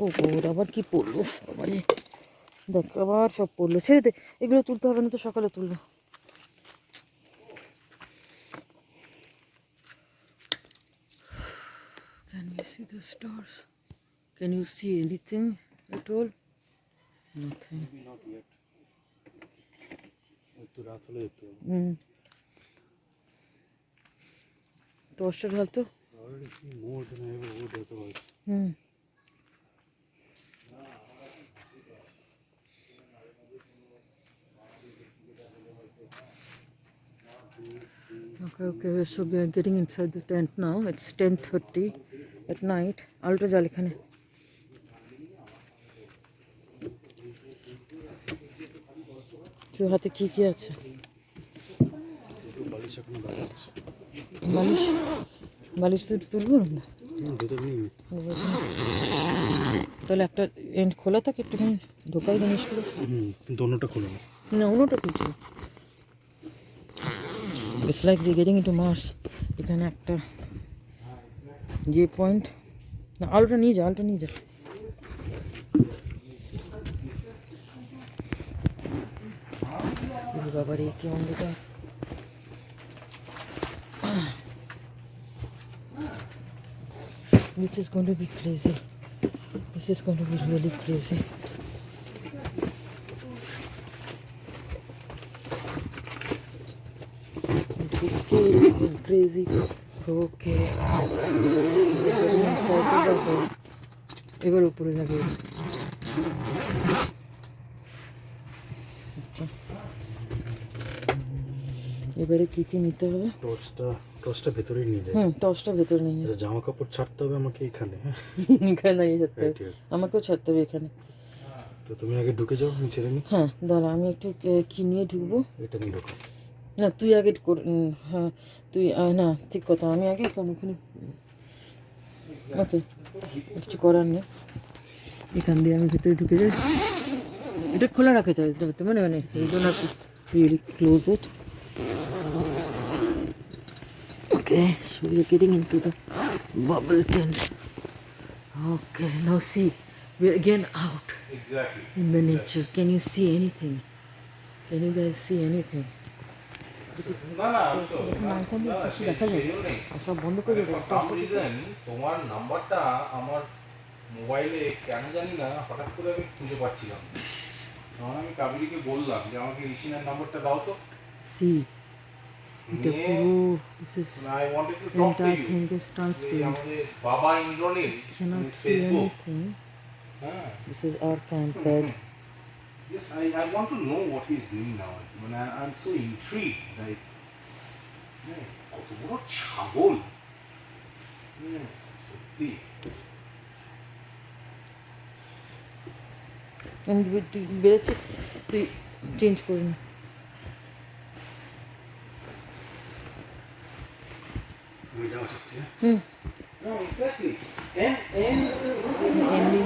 ও গৌর আবার কি পড়লো সবাই, দেখ আবার সব পড়লো। ছেড়ে দে, এগুলো তুলতে হবে না তো, সকালে তুলবো। Can we see the stars? Can you see anything at all? Nothing. Maybe not yet. একটু রাত হলে যেতে হবে। টর্চটা ঢালতো। Already seen more than I ever would otherwise. Okay, so we are getting inside the tent now. It's 10:30 at night. আলোটা জ্বাল এখানে। তোর হাতে কি কি আছে? বালিশ এখনো বাইরে আছে। বালিশ, বালিশ তো তুলবো না। ভেতর নেই। তাহলে একটা এন্ড খোলা থাকে, একটুখানি ঢোকাই জিনিসগুলো। দোনোটা খোলা না। না, অন্যটা খুলছে। It's like we're getting into Mars. এখানে একটা যে পয়েন্ট, না আলোটা নিয়ে যা, আলোটা নিয়ে যা। বাবা রে কি অন্ধকার। This is going to be crazy. This is going to be really crazy. It is scary and crazy. Okay. এবার উপরে যাবে। আচ্ছা, এবারে কি কি নিতে হবে? টর্চটা ভেতরে নিয়ে যাই। টর্চটা ভেতরে নিয়ে যাই। জামা কাপড় ছাড়তে হবে আমাকে এখানে। এখানে নিয়ে যেতে হবে, আমাকেও ছাড়তে হবে এখানে। তো তুমি আগে ঢুকে যাও, আমি ছেড়ে নিই। হ্যাঁ দাঁড়া, আমি একটু কি নিয়ে ঢুকবো? এটা নিয়ে ঢোকো। না তুই আগে হ্যাঁ তুই, না ঠিক কথা, আমি আগে কোনোখানে। ওকে, কিছু করার নেই। এখান দিয়ে আমি ভিতরে ঢুকে যাই। এটা খোলা রাখতে হবে তো, মানে এই জন্য really close it. Okay, so we are getting into the bubble tent. Okay, now see, we are again out. Exactly. In the nature. Can you see anything? Can you guys see anything? সব বন্ধ করে দেবো। তোমার নাম্বারটা আমার মোবাইলে কেন জানি না হঠাৎ করে আমি খুঁজে পাচ্ছিলাম। তখন আমি কাবেরীকে বললাম যে আমাকে ঋষিনের নাম্বারটা দাও তো। See, এটা পুরো this is I wanted to talk to entire you. thing is transparent. আমাদের বাবা Indranil Cannot see Facebook. anything. হ্যাঁ। This is our camp bed. Yes, I want to know what he's doing now. মানে I'm so intrigued. Like, কত বড় ছাগল। সত্যি। আমি বেরোচ্ছি, তুই চেঞ্জ করে নি। আমি যাওয়া সত্যি। No, exactly. And